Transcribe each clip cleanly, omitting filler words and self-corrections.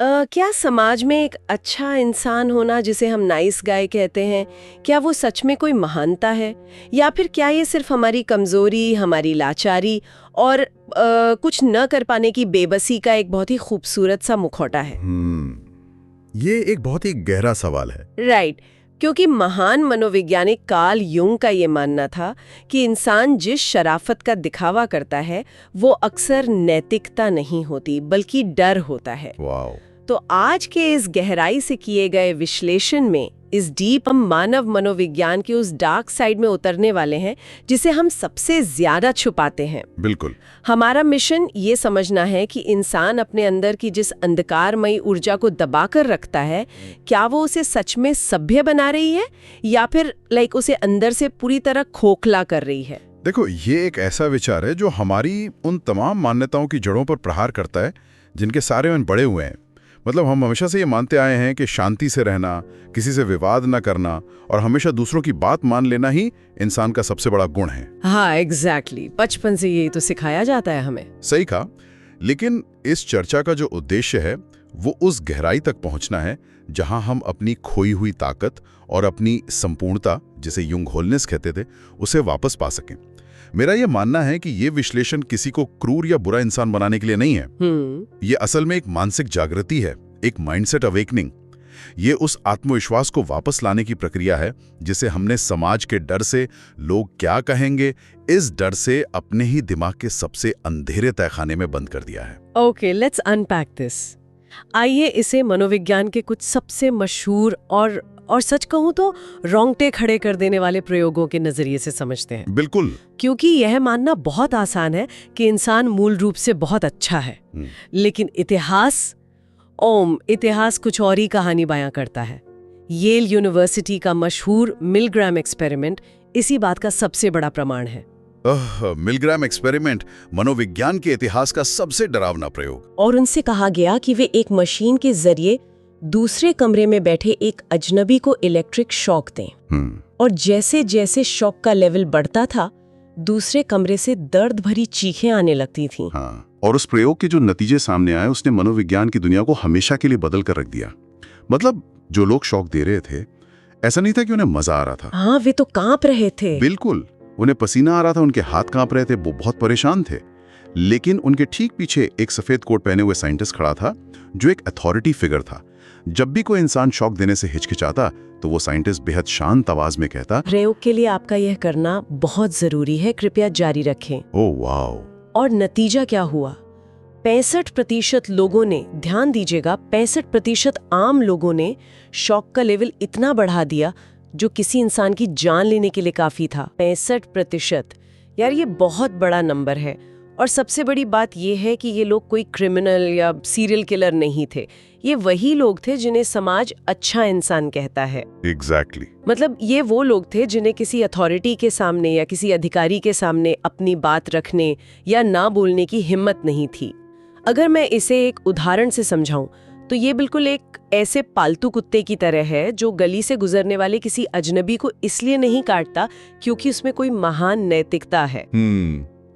क्या समाज में एक अच्छा इंसान होना जिसे हम नाइस गाय कहते हैं, क्या वो सच में कोई महानता है? या फिर क्या ये सिर्फ हमारी कमजोरी, हमारी लाचारी और कुछ न कर पाने की बेबसी का एक बहुत ही खूबसूरत सा मुखौटा है? ये एक बहुत ही गहरा सवाल है। राइट। क्योंकि महान मनोवैज्ञानिक कार्ल युंग का ये मानना था कि इंसान जिस शराफत का दिखावा करता है वो अक्सर नैतिकता नहीं होती बल्कि डर होता है। वाओ। तो आज के इस गहराई से किए गए विश्लेषण में इस डीप हम मानव मनोविज्ञान के उस डार्क साइड में उतरने वाले हैं जिसे हम सबसे ज्यादा छुपाते हैं। बिल्कुल। हमारा मिशन ये समझना है कि इंसान अपने अंदर की जिस अंधकारमयी ऊर्जा को दबाकर रखता है, क्या वो उसे सच में सभ्य बना रही है या फिर उसे अंदर से पूरी तरह खोखला कर रही है। देखो, ये एक ऐसा विचार है जो हमारी उन तमाम मान्यताओं की जड़ों पर प्रहार करता है जिनके सारे में बड़े हुए हैं। मतलब हम हमेशा से ये मानते आए हैं कि शांति से रहना, किसी से विवाद न करना और हमेशा दूसरों की बात मान लेना ही इंसान का सबसे बड़ा गुण है। हाँ, एग्जैक्टली। बचपन से यही तो सिखाया जाता है हमें। सही कहा। लेकिन इस चर्चा का जो उद्देश्य है वो उस गहराई तक पहुंचना है जहां हम अपनी खोई हुई ताकत और अपनी संपूर्णता, जिसे युंग होलनेस कहते थे, उसे वापस पा सकें। मेरा यह मानना है कि ये विश्लेषण किसी को क्रूर या बुरा इंसान बनाने के लिए नहीं है। ये असल में एक मानसिक जागृति है, एक माइंडसेट अवेकनिंग। ये उस आत्मविश्वास को वापस लाने की प्रक्रिया है जिसे हमने समाज के डर से, लोग क्या कहेंगे, इस डर से अपने ही दिमाग के सबसे अंधेरे तहखाने में बंद कर दिया है। Okay, let's unpack this. आइए इसे मनोविज्ञान के कुछ सबसे मशहूर और सच कहूं तो रोंगटे खड़े कर देने वाले प्रयोगों के नजरिए से समझते हैं। बिल्कुल। क्योंकि यह मानना बहुत आसान है कि इंसान मूल रूप से बहुत अच्छा है, लेकिन इतिहास कुछ और ही कहानी बयां करता है। येल यूनिवर्सिटी का मशहूर मिलग्राम एक्सपेरिमेंट इसी बात का सबसे बड़ा प्रमाण है। मिलग्राम एक्सपेरिमेंट मनोविज्ञान के इतिहास का सबसे डरावना प्रयोग। और उनसे कहा गया कि वे एक मशीन के जरिए दूसरे कमरे में बैठे एक अजनबी को इलेक्ट्रिक शॉक दें। और जैसे जैसे शॉक का लेवल बढ़ता था, दूसरे कमरे से दर्द भरी चीखें आने लगती थीं। हाँ। और उस प्रयोग के जो नतीजे सामने आए उसने मनोविज्ञान की दुनिया को हमेशा के लिए बदल कर रख दिया। मतलब जो लोग शॉक दे रहे थे, ऐसा नहीं था कि उन्हें मजा आ रहा था। हाँ, वे तो कांप रहे थे। बिल्कुल, उन्हें पसीना आ रहा था, उनके हाथ कांप रहे थे, वो बहुत परेशान थे। लेकिन उनके ठीक पीछे एक सफेद कोट पहने हुए साइंटिस्ट खड़ा था जो एक अथॉरिटी फिगर था। जब भी कोई इंसान शॉक देने से हिचकिचाता तो वो साइंटिस्ट बेहद शांत आवाज में कहता, प्रयोग के लिए आपका यह करना बहुत जरूरी है, कृपया जारी रखें। Oh wow. और नतीजा क्या हुआ? 65% लोगों ने, ध्यान दीजिएगा, 65% आम लोगों ने शॉक का लेवल इतना बढ़ा दिया जो किसी इंसान की जान लेने के लिए काफी था। 65%। यार, ये बहुत बड़ा नंबर है। और सबसे बड़ी बात यह है कि ये लोग कोई क्रिमिनल या सीरियल किलर नहीं थे। ये वही लोग थे जिन्हें समाज अच्छा इंसान कहता है। एग्जैक्टली। मतलब ये वो लोग थे जिन्हें किसी अथॉरिटी के सामने या किसी अधिकारी के सामने अपनी बात रखने या ना बोलने की हिम्मत नहीं थी। अगर मैं इसे एक उदाहरण से समझाऊं तो ये बिल्कुल एक ऐसे पालतू कुत्ते की तरह है जो गली से गुजरने वाले किसी अजनबी को इसलिए नहीं काटता क्योंकि उसमें कोई महान नैतिकता है।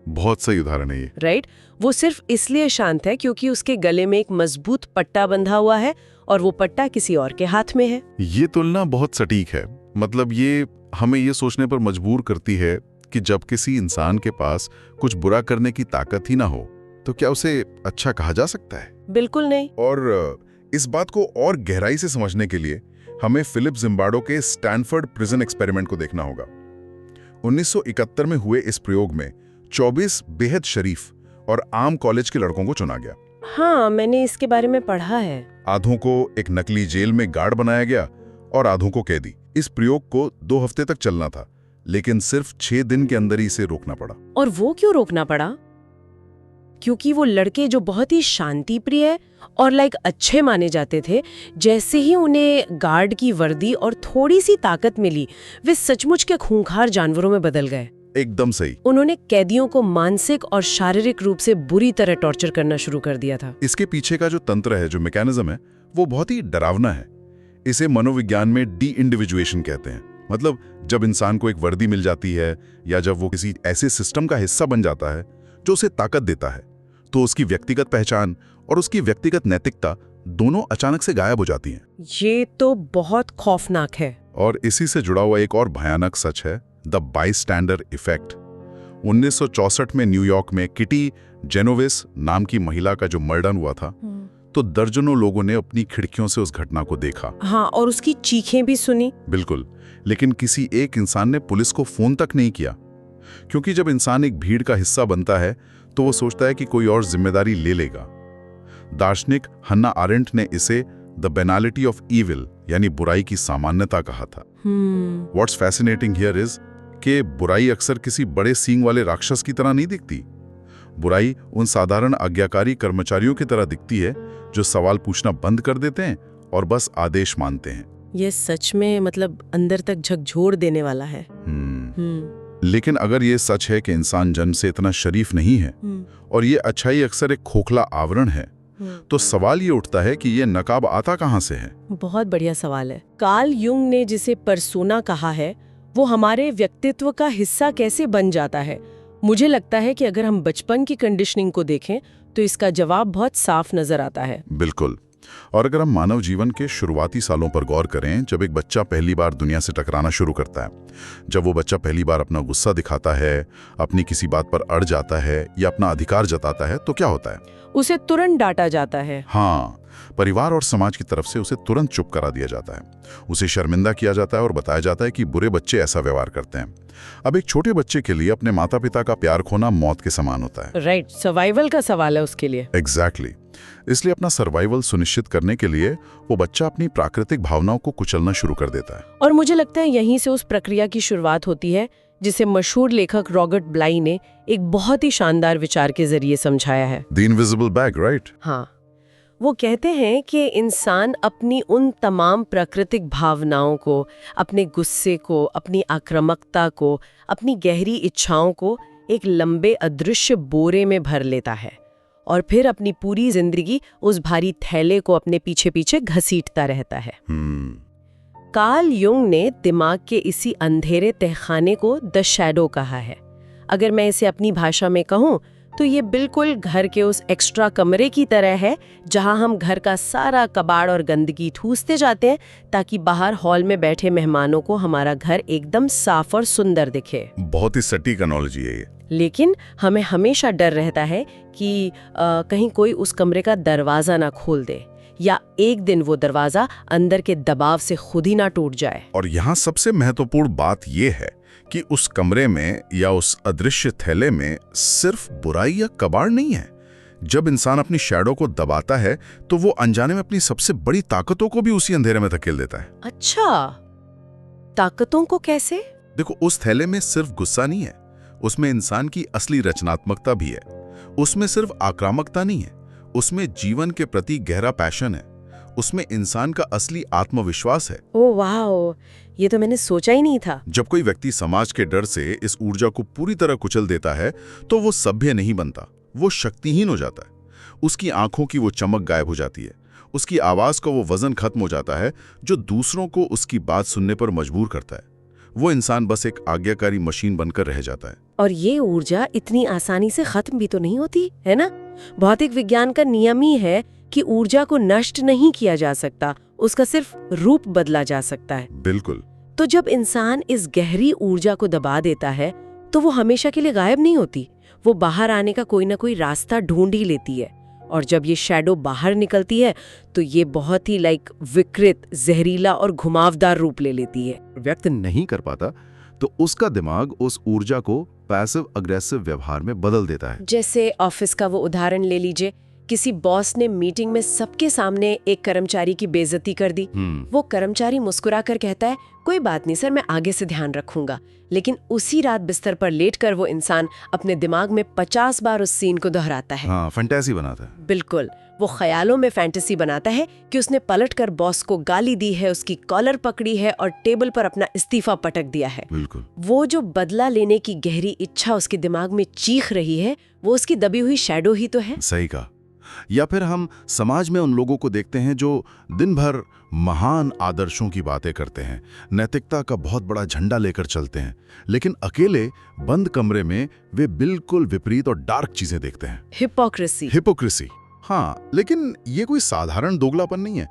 बहुत सही उदाहरण है ये। राइट। वो सिर्फ इसलिए शांत है क्योंकि उसके गले में एक मजबूत पट्टा बंधा हुआ है और वो पट्टा किसी और के हाथ में है। ये तुलना बहुत सटीक है। मतलब ये हमें ये सोचने पर मजबूर करती है कि जब किसी इंसान के पास कुछ बुरा करने की ताकत ही ना हो तो क्या उसे अच्छा कहा जा सकता है? बिल्कुल नहीं। और इस बात को और गहराई से समझने के लिए हमें फिलिप जिम्बार्डो के स्टैनफोर्ड प्रिजन एक्सपेरिमेंट को देखना होगा। 1971 में हुए इस प्रयोग में 24 बेहद शरीफ और आम कॉलेज के लड़कों को चुना गया। हाँ, मैंने इसके बारे में पढ़ा है। आधों को एक नकली जेल में गार्ड बनाया गया और आधों को कैदी। इस प्रयोग को 2 हफ्ते तक चलना था, लेकिन सिर्फ 6 दिन के अंदर ही इसे रोकना पड़ा। और वो क्यों रोकना पड़ा? क्योंकि वो लड़के जो बहुत ही शांति प्रिय और अच्छे माने जाते थे, जैसे ही उन्हें गार्ड की वर्दी और थोड़ी सी ताकत मिली, वे सचमुच के खूंखार जानवरों में बदल गए। एकदम सही। उन्होंने कैदियों को मानसिक और शारीरिक रूप से बुरी तरह टॉर्चर करना शुरू कर दिया था। इसके पीछे का जो तंत्र है, जो मैकेनिज्म है, वो बहुत ही डरावना है। इसे मनोविज्ञान में डी इंडिविजुएशन कहते हैं। मतलब जब इंसान को एक वर्दी मिल जाती है या जब वो किसी ऐसे सिस्टम का हिस्सा बन जाता है जो उसे ताकत देता है, तो उसकी व्यक्तिगत पहचान और उसकी व्यक्तिगत नैतिकता दोनों अचानक से गायब हो जाती हैं। ये तो बहुत खौफनाक है। और इसी से जुड़ा हुआ एक और भयानक सच है, द बाईस्टैंडर इफेक्ट। 1964 में न्यूयॉर्क में किटी जेनोविस नाम की महिला का जो मर्डर हुआ था, तो दर्जनों लोगों ने अपनी खिड़कियों से उस घटना को देखा। हाँ, और उसकी चीखें भी सुनी। बिल्कुल, लेकिन किसी एक इंसान ने पुलिस को फोन तक नहीं किया, क्योंकि जब इंसान एक भीड़ का हिस्सा बनता है तो वो सोचता है कि कोई और जिम्मेदारी ले लेगा। दार्शनिक हन्ना आरेंट ने इसे द बेनालिटी ऑफ ईविल यानी बुराई की सामान्यता कहा था। व्हाट्स फैसिनेटिंग हियर इज कि बुराई अक्सर किसी बड़े सींग वाले राक्षस की तरह नहीं दिखती। बुराई उन साधारण आज्ञाकारी कर्मचारियों की तरह दिखती है जो सवाल पूछना बंद कर देते हैं और बस आदेश मानते हैं। ये सच में मतलब अंदर तक झकझोर देने वाला है। लेकिन अगर ये सच है कि इंसान जन्म से इतना शरीफ नहीं है और ये अच्छाई अक्सर एक खोखला आवरण है, तो सवाल ये उठता है कि ये नकाब आता कहाँ से है। बहुत बढ़िया सवाल है। कार्ल युंग ने जिसे पर्सोना कहा है, वो हमारे व्यक्तित्व का हिस्सा कैसे बन जाता है। मुझे लगता है कि अगर हम बचपन की कंडीशनिंग को देखें तो इसका जवाब बहुत साफ नजर आता है। बिल्कुल। और अगर हम मानव जीवन के शुरुआती सालों पर गौर करें, जब एक बच्चा पहली बार दुनिया से टकराना शुरू करता है, जब वो बच्चा पहली बार अपना गुस्सा दिखाता है, अपनी किसी बात पर अड़ जाता है या अपना अधिकार जताता है, तो क्या होता है? उसे तुरंत डांटा जाता है। हाँ, परिवार और समाज की तरफ से उसे तुरंत चुप करा दिया जाता है। उसे शर्मिंदा किया जाता है और बताया जाता है कि बुरे बच्चे ऐसा व्यवहार करते हैं। अब एक छोटे बच्चे के लिए अपने माता पिता का प्यार खोना मौत के समान होता है। राइट, सर्वाइवल का सवाल है उसके लिए। एग्जैक्टली। इसलिए अपना सर्वाइवल सुनिश्चित करने के लिए वो बच्चा अपनी प्राकृतिक भावनाओं को कुचलना शुरू कर देता है। और मुझे लगता है यहीं से उस प्रक्रिया की शुरुआत होती है जिसे मशहूर लेखक रॉबर्ट ब्लाई ने एक बहुत ही शानदार विचार के जरिए समझाया है। The invisible bag, right? हाँ, वो कहते हैं कि इंसान अपनी उन तमाम प्राकृतिक भावनाओं को, अपने गुस्से को, अपनी आक्रामकता को, अपनी गहरी इच्छाओं को एक लंबे अदृश्य बोरे में भर लेता है और फिर अपनी पूरी जिंदगी उस भारी थैले को अपने पीछे पीछे घसीटता रहता है। कार्ल युंग ने दिमाग के इसी अंधेरे तहखाने को द शैडो कहा है। अगर मैं इसे अपनी भाषा में कहूँ तो ये बिल्कुल घर के उस एक्स्ट्रा कमरे की तरह है जहां हम घर का सारा कबाड़ और गंदगी ठूसते जाते हैं ताकि बाहर हॉल में बैठे मेहमानों को हमारा घर एकदम साफ और सुंदर दिखे। बहुत ही सटीक एनालॉजी है ये। लेकिन हमें हमेशा डर रहता है कि कहीं कोई उस कमरे का दरवाजा ना खोल दे या एक दिन वो दरवाजा अंदर के दबाव से खुद ही ना टूट जाए। और यहाँ सबसे महत्वपूर्ण बात ये है कि उस कमरे में या उस अदृश्य थैले में सिर्फ बुराई या कबाड़ नहीं है। जब इंसान अपनी शैडो को दबाता है तो वो अनजाने में अपनी सबसे बड़ी ताकतों को भी उसी अंधेरे में धकेल देता है। अच्छा, ताकतों को कैसे? देखो, उस थैले में सिर्फ गुस्सा नहीं है, उसमें इंसान की असली रचनात्मकता भी है। उसमें सिर्फ आक्रामकता नहीं है, उसमें जीवन के प्रति गहरा पैशन है, उसमें इंसान का असली आत्मविश्वास है। ओह वाह, ये तो मैंने सोचा ही नहीं था। जब कोई व्यक्ति समाज के डर से इस ऊर्जा को पूरी तरह कुचल देता है तो वो सभ्य नहीं बनता, वो शक्तिहीन हो जाता है। उसकी आंखों की वो चमक गायब हो जाती है, उसकी आवाज का वो वजन खत्म हो जाता है जो दूसरों को उसकी बात सुनने पर मजबूर करता है। वो इंसान बस एक आज्ञाकारी मशीन बनकर रह जाता है। और ये ऊर्जा इतनी आसानी से खत्म भी तो नहीं होती है ना। भौतिक विज्ञान का नियम ही है कि ऊर्जा को नष्ट नहीं किया जा सकता, उसका सिर्फ रूप बदला जा सकता है। बिल्कुल। तो जब इंसान इस गहरी ऊर्जा को दबा देता है तो वो हमेशा के लिए गायब नहीं होती, वो बाहर आने का कोई ना कोई रास्ता ढूंढ ही लेती है। और जब ये शैडो बाहर निकलती है तो ये बहुत ही विकृत, जहरीला और घुमावदार रूप ले लेती है। व्यक्त नहीं कर पाता तो उसका दिमाग उस ऊर्जा को पैसिव अग्रेसिव व्यवहार में बदल देता है। जैसे ऑफिस का वो उदाहरण ले लीजिए, किसी बॉस ने मीटिंग में सबके सामने एक कर्मचारी की बेइज्जती कर दी। वो कर्मचारी मुस्कुराकर कहता है, कोई बात नहीं सर, मैं आगे से ध्यान रखूंगा। लेकिन उसी रात बिस्तर पर लेटकर वो इंसान अपने दिमाग में 50 बार उस सीन को दोहराता है। हाँ, फैंटेसी बनाता है। बिल्कुल, वो ख्यालों में फैंटेसी बनाता है कि उसने पलटकर बॉस को गाली दी है, उसकी कॉलर पकड़ी है और टेबल पर अपना इस्तीफा पटक दिया है। बिल्कुल। वो जो बदला लेने की गहरी इच्छा उसके दिमाग में चीख रही है, वो उसकी दबी हुई शैडो ही तो है। सही कहा। या फिर हम समाज में उन लोगों को देखते हैं जो दिन भर महान आदर्शों की बातें करते हैं, नैतिकता का बहुत बड़ा झंडा लेकर चलते हैं, लेकिन अकेले बंद कमरे में वे बिल्कुल विपरीत और डार्क चीजें देखते हैं। हिपोक्रेसी। हिपोक्रेसी, हाँ, लेकिन ये कोई साधारण दोगलापन नहीं है।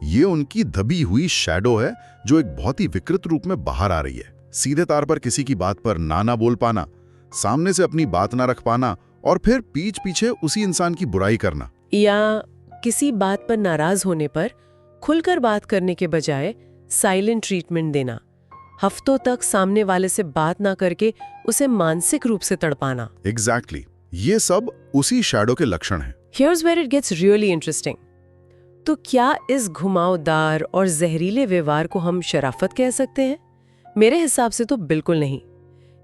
ये उनकी दबी हुई शैडो है जो एक बहुत ही विकृत रूप में बाहर आ रही है। सीधे तार पर किसी की बात पर ना बोल पाना, सामने से अपनी बात ना रख पाना और फिर पीठ पीछे उसी इंसान की बुराई करना। या किसी बात पर नाराज होने पर खुलकर बात करने के बजाय साइलेंट ट्रीटमेंट देना, हफ्तों तक सामने वाले से बात ना करके उसे मानसिक रूप से तड़पाना। एग्जैक्टली, ये सब उसी शैडो के लक्षण हैं। Here's where it gets really interesting. तो क्या इस घुमावदार और जहरीले व्यवहार को हम शराफत कह सकते हैं? मेरे हिसाब से तो बिल्कुल नहीं।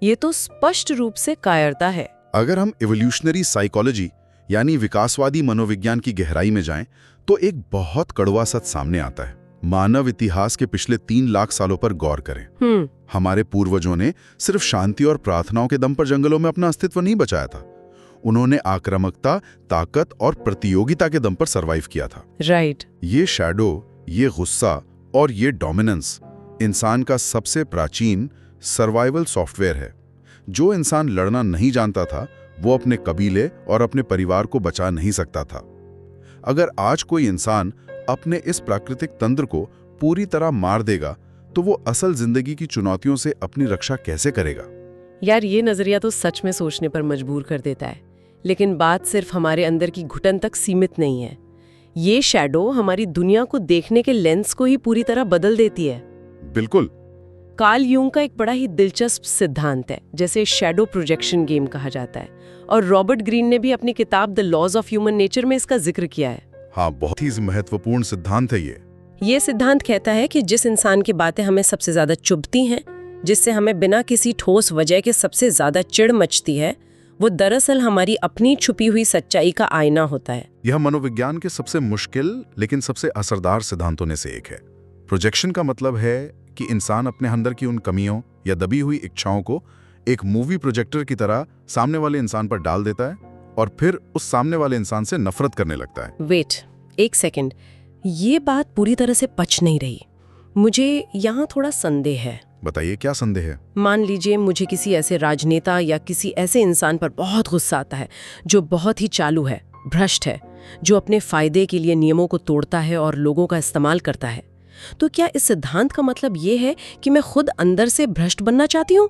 ये तो स्पष्ट रूप से कायरता है। अगर हम इवोल्यूशनरी साइकोलॉजी यानी विकासवादी मनोविज्ञान की गहराई में जाएं, तो एक बहुत कड़वा सच सामने आता है। मानव इतिहास के पिछले 3 लाख सालों पर गौर करें। हमारे पूर्वजों ने सिर्फ शांति और प्रार्थनाओं के दम पर जंगलों में अपना अस्तित्व नहीं बचाया था। उन्होंने आक्रामकता, ताकत और प्रतियोगिता के दम पर सरवाइव किया था। राइट। ये शैडो, ये गुस्सा और ये डोमिनेंस इंसान का सबसे प्राचीन सर्वाइवल सॉफ्टवेयर है। जो इंसान लड़ना नहीं जानता था, वो अपने कबीले और अपने परिवार को बचा नहीं सकता था। अगर आज कोई इंसान अपने इस प्राकृतिक तंत्र को पूरी तरह मार देगा, तो वो असल जिंदगी की चुनौतियों से अपनी रक्षा कैसे करेगा? यार, ये नजरिया तो सच में सोचने पर मजबूर कर देता है। लेकिन बात सिर्फ हमारे अंदर की घुटन तक सीमित नहीं है। ये शैडो हमारी दुनिया को देखने के लेंस को ही पूरी तरह बदल देती है। बिल्कुल। कार्ल यूंग का एक बड़ा ही दिलचस्प सिद्धांत है, जैसे शैडो प्रोजेक्शन गेम कहा जाता है, और रॉबर्ट ग्रीन ने भी अपनी किताब the laws of human nature में इसका जिक्र किया है। हाँ, बहुत ही महत्वपूर्ण सिद्धांत है ये सिद्धांत कहता है कि जिस इंसान की बातें हमें सबसे ज्यादा चुभती हैं, जिससे हमें बिना किसी ठोस वजह के सबसे ज्यादा चिढ़ मचती है, वो दरअसल हमारी अपनी छुपी हुई सच्चाई का आईना होता है। यह मनोविज्ञान के सबसे मुश्किल लेकिन सबसे असरदार सिद्धांतों में से एक है। प्रोजेक्शन का मतलब है कि इंसान अपने अंदर की उन कमियों या दबी हुई इच्छाओं को एक मूवी प्रोजेक्टर की तरह सामने वाले इंसान पर डाल देता है और फिर उस सामने वाले इंसान से नफरत करने लगता है। वेट, एक सेकंड, ये बात पूरी तरह से पच नहीं रही। मुझे यहाँ थोड़ा संदेह है। बताइए, क्या संदेह है? मान लीजिए मुझे किसी ऐसे राजनेता या किसी ऐसे इंसान पर बहुत गुस्सा आता है जो बहुत ही चालू है, भ्रष्ट है, जो अपने फायदे के लिए नियमों को तोड़ता है और लोगों का इस्तेमाल करता है। तो क्या इस सिद्धांत का मतलब ये है कि मैं खुद अंदर से भ्रष्ट बनना चाहती हूँ?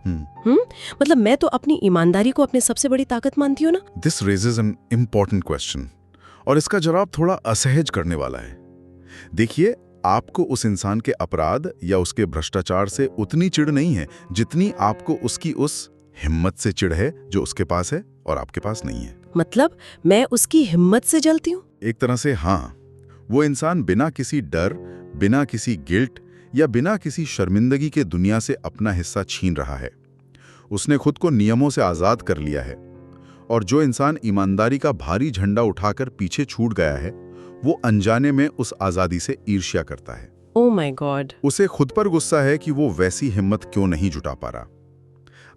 मतलब मैं तो अपनी ईमानदारी को अपनी सबसे बड़ी ताकत मानती हूँ ना। This raises an important question, और इसका जवाब थोड़ा असहज करने वाला है। देखिए, आपको उस इंसान के अपराध या उसके भ्रष्टाचार से उतनी चिढ़ नहीं है जितनी आपको उसकी उस हिम्मत से चिढ़ है जो उसके पास है और आपके पास नहीं है। मतलब मैं उसकी हिम्मत से जलती हूँ? एक तरह से हाँ। वो इंसान बिना किसी डर, बिना किसी गिल्ट या बिना किसी शर्मिंदगी के दुनिया से अपना हिस्सा छीन रहा है। उसने खुद को नियमों से आजाद कर लिया है। और जो इंसान ईमानदारी का भारी झंडा उठाकर पीछे छूट गया है, वो अनजाने में उस आजादी से ईर्ष्या करता है। Oh my God. उसे खुद पर गुस्सा है कि वो वैसी हिम्मत क्यों नहीं जुटा पा रहा।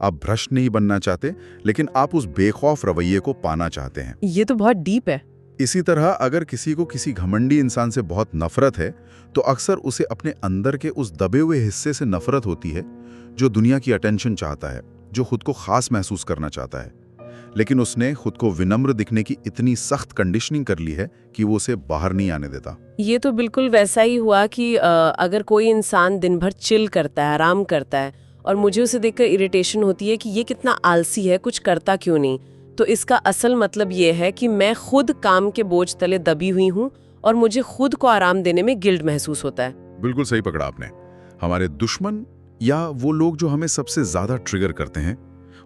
आप भ्रष्ट नहीं बनना चाहते, लेकिन आप उस बेखौफ रवैये को पाना चाहते हैं। ये तो बहुत डीप है। इसी तरह अगर किसी को किसी घमंडी इंसान से बहुत नफरत है, तो अक्सर उसे अपने अंदर के उस दबे हुए हिस्से से नफरत होती है जो दुनिया की अटेंशन चाहता है, जो खुद को खास महसूस करना चाहता है। लेकिन उसने खुद को विनम्र दिखने की इतनी सख्त कंडीशनिंग कर ली है कि वो उसे बाहर नहीं आने देता। ये तो बिल्कुल वैसा ही हुआ कि अगर कोई इंसान दिन भर चिल करता है, आराम करता है, और मुझे उसे देखकर इरिटेशन होती है कि ये कितना आलसी है, कुछ करता क्यों नहीं, तो इसका असल मतलब ये है कि मैं खुद काम के बोझ तले दबी हुई हूँ और मुझे खुद को आराम देने में गिल्ट महसूस होता है। बिल्कुल सही पकड़ा आपने। हमारे दुश्मन या वो लोग जो हमें सबसे ज्यादा ट्रिगर करते हैं,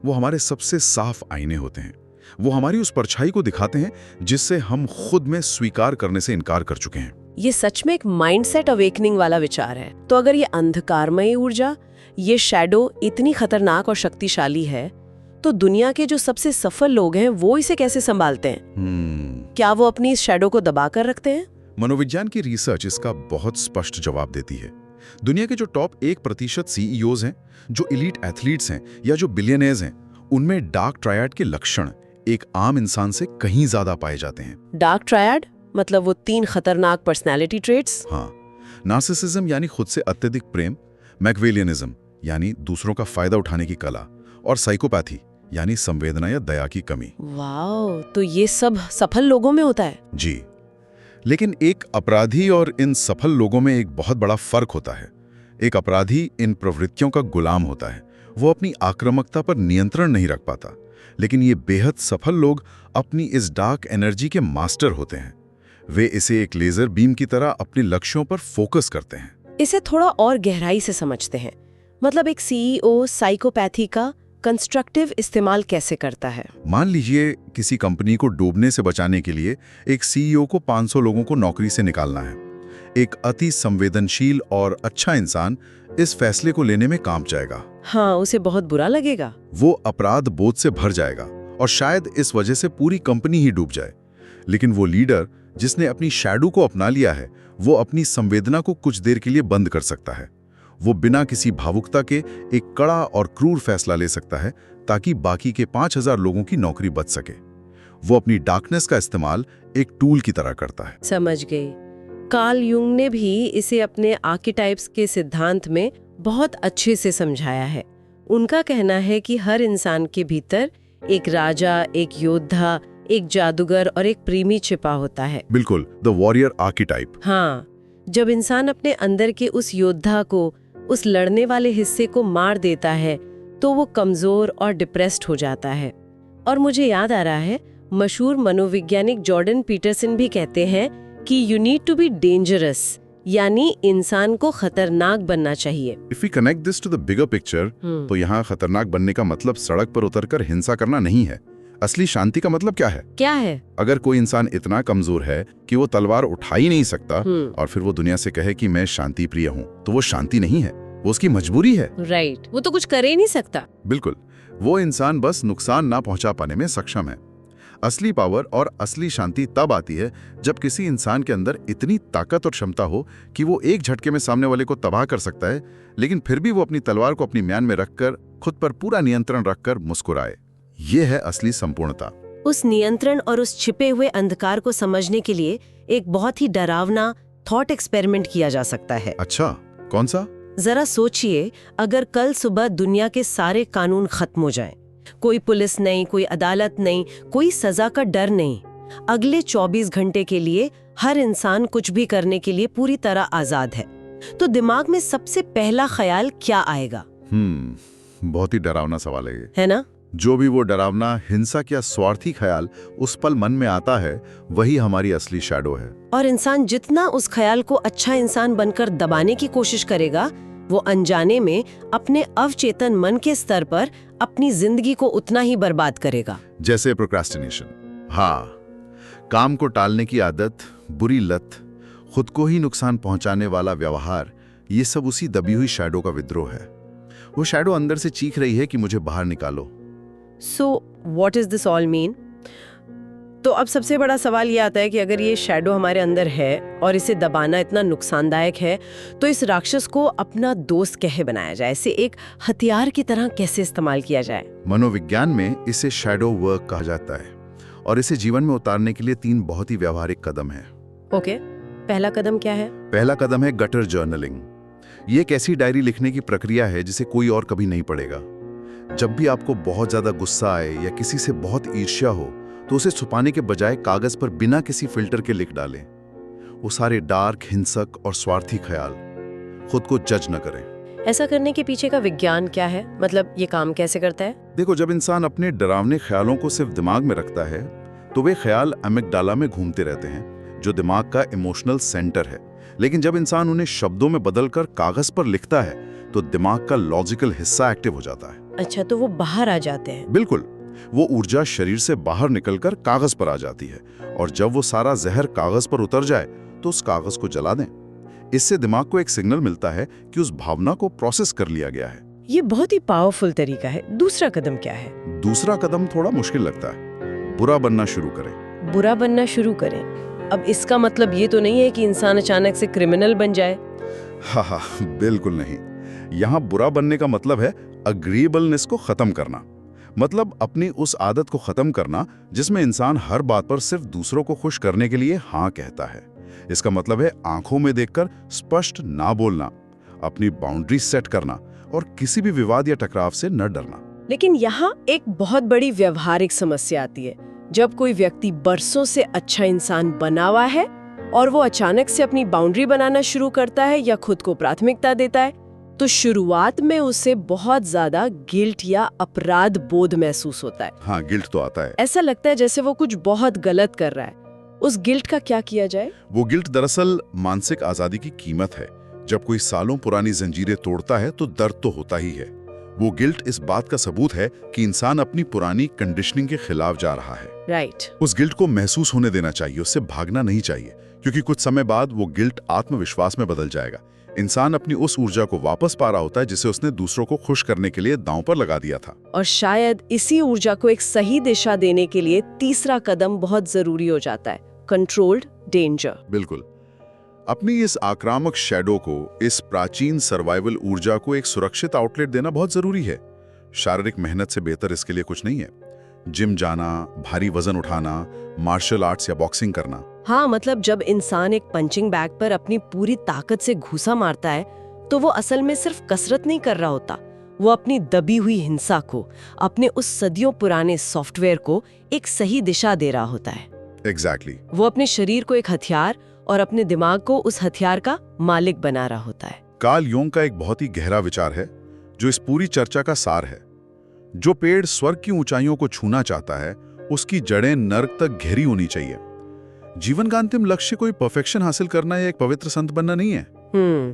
वो हमारे सबसे साफ आईने होते हैं। वो हमारी उस परछाई को दिखाते हैं जिससे हम खुद में स्वीकार करने से इनकार कर चुके हैं। ये सच में एक माइंडसेट अवेकनिंग वाला विचार है। तो अगर ये अंधकारमयी ऊर्जा, ये शैडो इतनी खतरनाक और शक्तिशाली है, तो दुनिया के जो सबसे सफल लोग हैं वो इसे कैसे संभालते हैं? क्या वो अपनी इस शैडो को दबा कर रखते हैं? मनोविज्ञान की रिसर्च इसका बहुत स्पष्ट जवाब देती है। दुनिया के जो टॉप 1% सीईओज हैं, जो इलीट एथलीट्स हैं या जो बिलियनेयर्स हैं, उनमें डार्क ट्रायड के लक्षण एक आम इंसान से कहीं ज्यादा पाए जाते हैं। डार्क ट्रायड मतलब वो 3 खतरनाक पर्सनैलिटी ट्रेट्स? हाँ, नार्सिसिज्म यानी खुद से अत्यधिक प्रेम, मैकवेलियनिज्म यानी दूसरों का फायदा उठाने की कला, और साइकोपैथी यानी संवेदना या दया की कमी। वाओ, तो ये सब सफल लोगों में होता है? जी, लेकिन एक अपराधी और इन सफल लोगों में एक बहुत बड़ा फर्क होता है। एक अपराधी इन प्रवृत्तियों का गुलाम होता है, वो अपनी आक्रामकता पर नियंत्रण नहीं रख पाता, लेकिन ये बेहद सफल लोग अपनी इस डार्क एनर्जी के मास्टर होते हैं। वे इसे एक लेजर बीम की तरह अपने लक्ष्यों पर फोकस करते हैं। इसे थोड़ा और गहराई से समझते हैं। मतलब एक सीईओ साइकोपैथी का कंस्ट्रक्टिव इस्तेमाल कैसे करता है? मान लीजिए किसी कंपनी को डूबने से बचाने के लिए एक सीईओ को 500 लोगों को नौकरी से निकालना है। एक अति संवेदनशील और अच्छा इंसान इस फैसले को लेने में कांप जाएगा। हाँ, उसे बहुत बुरा लगेगा। वो अपराध बोझ से भर जाएगा और शायद इस वजह से पूरी कंपनी ही डूब जाए। लेकिन वो लीडर जिसने अपनी शैडो को अपना लिया है, वो अपनी संवेदना को कुछ देर के लिए बंद कर सकता है। वो बिना किसी भावुकता के एक कड़ा और क्रूर फैसला ले सकता है ताकि बाकी के 5000 लोगों की नौकरी बच सके। वो अपनी डार्कनेस का इस्तेमाल एक टूल की तरह करता है। समझ गई। कार्ल युंग ने भी इसे अपने आर्केटाइप्स के सिद्धांत में बहुत अच्छे से समझाया है। उनका कहना है कि हर इंसान के भीतर एक राजा, एक योद्धा, एक जादूगर और एक प्रेमी छिपा होता है। बिल्कुल, द वॉरियर आर्केटाइप। हाँ, जब इंसान अपने अंदर के उस योद्धा को, उस लड़ने वाले हिस्से को मार देता है, तो वो कमजोर और डिप्रेस्ड हो जाता है। और मुझे याद आ रहा है, मशहूर मनोवैज्ञानिक जॉर्डन पीटरसन भी कहते हैं कि you need to be dangerous, यानी इंसान को खतरनाक बनना चाहिए। If we connect this to the bigger picture, तो यहाँ खतरनाक बनने का मतलब सड़क पर उतरकर हिंसा करना नहीं है। असली शांति का मतलब क्या है? क्या है? अगर कोई इंसान इतना कमजोर है कि वो तलवार उठा ही नहीं सकता और फिर वो दुनिया से कहे कि मैं शांति प्रिय हूँ, तो वो शांति नहीं है, वो उसकी मजबूरी है। राइट, वो तो कुछ कर ही नहीं सकता। बिल्कुल, वो इंसान बस नुकसान ना पहुंचा पाने में सक्षम है। असली पावर और असली शांति तब आती है जब किसी इंसान के अंदर इतनी ताकत और क्षमता हो कि वो एक झटके में सामने वाले को तबाह कर सकता है, लेकिन फिर भी वो अपनी तलवार को अपनी म्यान में रखकर खुद पर पूरा नियंत्रण रखकर मुस्कुराए। ये है असली संपूर्णता। उस नियंत्रण और उस छिपे हुए अंधकार को समझने के लिए एक बहुत ही डरावना थॉट एक्सपेरिमेंट किया जा सकता है। अच्छा, कौन सा? जरा सोचिए, अगर कल सुबह दुनिया के सारे कानून खत्म हो जाएं, कोई पुलिस नहीं, कोई अदालत नहीं, कोई सजा का डर नहीं, अगले 24 घंटे के लिए हर इंसान कुछ भी करने के लिए पूरी तरह आजाद है, तो दिमाग में सबसे पहला ख्याल क्या आएगा? बहुत ही डरावना सवाल है ना? जो भी वो डरावना, हिंसक या स्वार्थी ख्याल उस पल मन में आता है, वही हमारी असली शैडो है। और इंसान जितना उस ख्याल को अच्छा इंसान बनकर दबाने की कोशिश करेगा, वो अनजाने में अपने अवचेतन मन के स्तर पर अपनी जिंदगी को उतना ही बर्बाद करेगा। जैसे प्रोक्रास्टिनेशन। हाँ, काम को टालने की आदत, बुरी लत, खुद को ही नुकसान पहुंचाने वाला व्यवहार, ये सब उसी दबी हुई शैडो का विद्रोह है। वो शैडो अंदर से चीख रही है कि मुझे बाहर निकालो। So, what does this all mean? तो अब सबसे बड़ा सवाल ये आता है कि अगर ये शैडो हमारे अंदर है और इसे दबाना इतना नुकसानदायक है, तो इस राक्षस को अपना दोस्त कैसे बनाया जाए, इसे एक हथियार की तरह कैसे इस्तेमाल किया जाए? मनोविज्ञान में इसे शैडो वर्क कहा जाता है और इसे जीवन में उतारने के लिए 3 बहुत ही व्यावहारिक कदम है। ओके, पहला कदम क्या है? पहला कदम है गटर जर्नलिंग। ये एक ऐसी डायरी लिखने की प्रक्रिया है जिसे कोई और कभी नहीं पढ़ेगा। जब भी आपको बहुत ज्यादा गुस्सा आए या किसी से बहुत ईर्ष्या हो, तो उसे छुपाने के बजाय कागज पर बिना किसी फिल्टर के लिख डालें। वो सारे डार्क, हिंसक और स्वार्थी ख्याल। खुद को जज न करें। ऐसा करने के पीछे का विज्ञान क्या है? मतलब ये काम कैसे करता है? देखो, जब इंसान अपने डरावने ख्यालों को सिर्फ दिमाग में रखता है, तो वे ख्याल अमिगडाला में घूमते रहते हैं, जो दिमाग का इमोशनल सेंटर है। लेकिन जब इंसान उन्हें शब्दों में बदलकर कागज पर लिखता है, तो दिमाग का लॉजिकल हिस्सा एक्टिव हो जाता है। अच्छा, तो वो बाहर आ जाते हैं? बिल्कुल, वो ऊर्जा शरीर से बाहर निकलकर कागज पर आ जाती है, और जब वो सारा जहर कागज पर उतर जाए, तो उस कागज को जला दें। इससे दिमाग को एक सिग्नल मिलता है कि उस भावना को प्रोसेस कर लिया गया है। ये बहुत ही पावरफुल तरीका है। दूसरा कदम क्या है? दूसरा कदम थोड़ा मुश्किल लगता है। बुरा बनना शुरू करें। बुरा बनना शुरू करें। अब इसका मतलब ये तो नहीं है कि इंसान अचानक से क्रिमिनल बन जाए? हाँ, बिल्कुल नहीं। यहाँ बुरा बनने का मतलब है अग्रीएबलनेस को खत्म करना। मतलब अपनी उस आदत को खत्म करना जिसमें इंसान हर बात पर सिर्फ दूसरों को खुश करने के लिए हाँ कहता है। इसका मतलब है आंखों में देखकर स्पष्ट ना बोलना, अपनी बाउंड्री सेट करना और किसी भी विवाद या टकराव से न डरना। लेकिन यहाँ एक बहुत बड़ी व्यवहारिक समस्या आती है। जब कोई व्यक्ति बरसों से अच्छा इंसान बना हुआ है और वो अचानक से अपनी बाउंड्री बनाना शुरू करता है या खुद को प्राथमिकता देता है, तो शुरुआत में उसे बहुत ज्यादा गिल्ट या अपराध बोध महसूस होता है। हाँ, गिल्ट तो आता है। ऐसा लगता है जैसे वो कुछ बहुत गलत कर रहा है। उस गिल्ट का क्या किया जाए? वो गिल्ट दरअसल मानसिक आजादी की कीमत है। जब कोई सालों पुरानी जंजीरें तोड़ता है तो दर्द तो होता ही है। वो गिल्ट इस बात का सबूत है कि इंसान अपनी पुरानी कंडीशनिंग के खिलाफ जा रहा है। राइट। उस गिल्ट को महसूस होने देना चाहिए, उससे भागना नहीं चाहिए, क्योंकि कुछ समय बाद वो गिल्ट आत्मविश्वास में बदल जाएगा। इंसान अपनी उस ऊर्जा को वापस पा रहा होता है जिसे उसने दूसरों को खुश करने के लिए दांव पर लगा दिया था। और शायद इसी ऊर्जा को एक सही दिशा देने के लिए तीसरा कदम बहुत जरूरी हो जाता है, कंट्रोल्ड डेंजर। बिल्कुल। अपनी इस आक्रामक शैडो को, इस प्राचीन सर्वाइवल ऊर्जा को एक सुरक्षित आउटलेट देना बहुत जरूरी है। शारीरिक मेहनत से बेहतर इसके लिए कुछ नहीं है। जिम जाना, भारी वजन उठाना, मार्शल आर्ट्स या बॉक्सिंग करना। हाँ, मतलब जब इंसान एक पंचिंग बैग पर अपनी पूरी ताकत से घूसा मारता है तो वो असल में सिर्फ कसरत नहीं कर रहा होता। वो अपनी दबी हुई हिंसा को, अपने उस सदियों पुराने सॉफ्टवेयर को एक सही दिशा दे रहा होता है। एग्जैक्टली। वो अपने शरीर को एक हथियार और अपने दिमाग को उस हथियार का मालिक बना रहा होता है। कार्ल यूंग का एक बहुत ही गहरा विचार है जो इस पूरी चर्चा का सार है। जो पेड़ स्वर्ग की ऊंचाइयों को छूना चाहता है, उसकी जड़ें नर्क तक गहरी होनी चाहिए। जीवन का अंतिम लक्ष्य कोई परफेक्शन हासिल करना या एक पवित्र संत बनना नहीं है।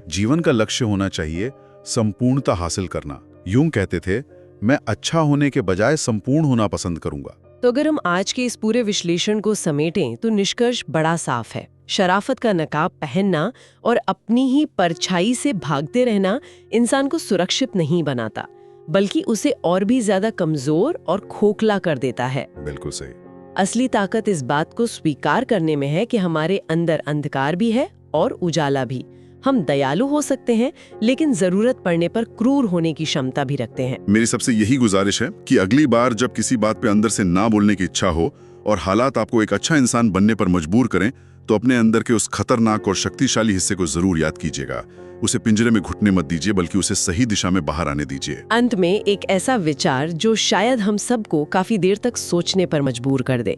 जीवन का लक्ष्य होना चाहिए संपूर्णता हासिल करना। यूंग कहते थे, मैं अच्छा होने के बजाय संपूर्ण होना पसंद करूंगा। तो अगर हम आज के इस पूरे विश्लेषण को समेटें तो निष्कर्ष बड़ा साफ है। शराफत का नकाब पहनना और अपनी ही परछाई से भागते रहना इंसान को सुरक्षित नहीं बनाता, बल्कि उसे और भी ज्यादा कमजोर और खोखला कर देता है। बिल्कुल सही। असली ताकत इस बात को स्वीकार करने में है कि हमारे अंदर अंधकार भी है और उजाला भी। हम दयालु हो सकते हैं, लेकिन जरूरत पड़ने पर क्रूर होने की क्षमता भी रखते हैं। मेरी सबसे यही गुजारिश है कि अगली बार जब किसी बात पे अंदर से ना बोलने की इच्छा हो और हालात आपको एक अच्छा इंसान बनने पर मजबूर करें, तो अपने अंदर के उस खतरनाक और शक्तिशाली हिस्से को जरूर याद कीजिएगा। उसे पिंजरे में घुटने मत दीजिए, बल्कि उसे सही दिशा में बाहर आने दीजिए। अंत में एक ऐसा विचार जो शायद हम सबको काफी देर तक सोचने पर मजबूर कर दे।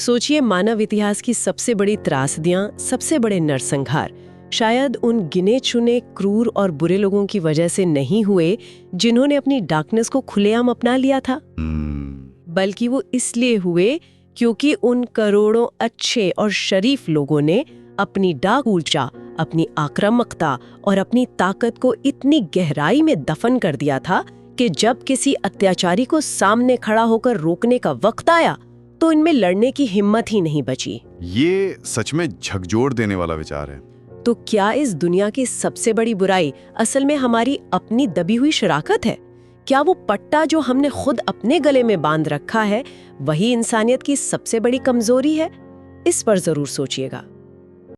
सोचिए, मानव इतिहास की सबसे बड़ी त्रासदियां, सबसे बड़े नरसंहार शायद उन गिने चुने क्रूर और बुरे लोगों की वजह से नहीं हुए जिन्होंने अपनी डार्कनेस को खुलेआम अपना लिया था, बल्कि वो इसलिए हुए क्योंकि उन करोड़ों अच्छे और शरीफ लोगों ने अपनी डार्क ऊर्जा, अपनी आक्रामकता और अपनी ताकत को इतनी गहराई में दफन कर दिया था कि जब किसी अत्याचारी को सामने खड़ा होकर रोकने का वक्त आया तो इनमें लड़ने की हिम्मत ही नहीं बची। ये सच में झकझोर देने वाला विचार है। तो क्या इस दुनिया की सबसे बड़ी बुराई असल में हमारी अपनी दबी हुई शराकत है? क्या वो पट्टा जो हमने खुद अपने गले में बांध रखा है, वही इंसानियत की सबसे बड़ी कमजोरी है? इस पर जरूर सोचिएगा।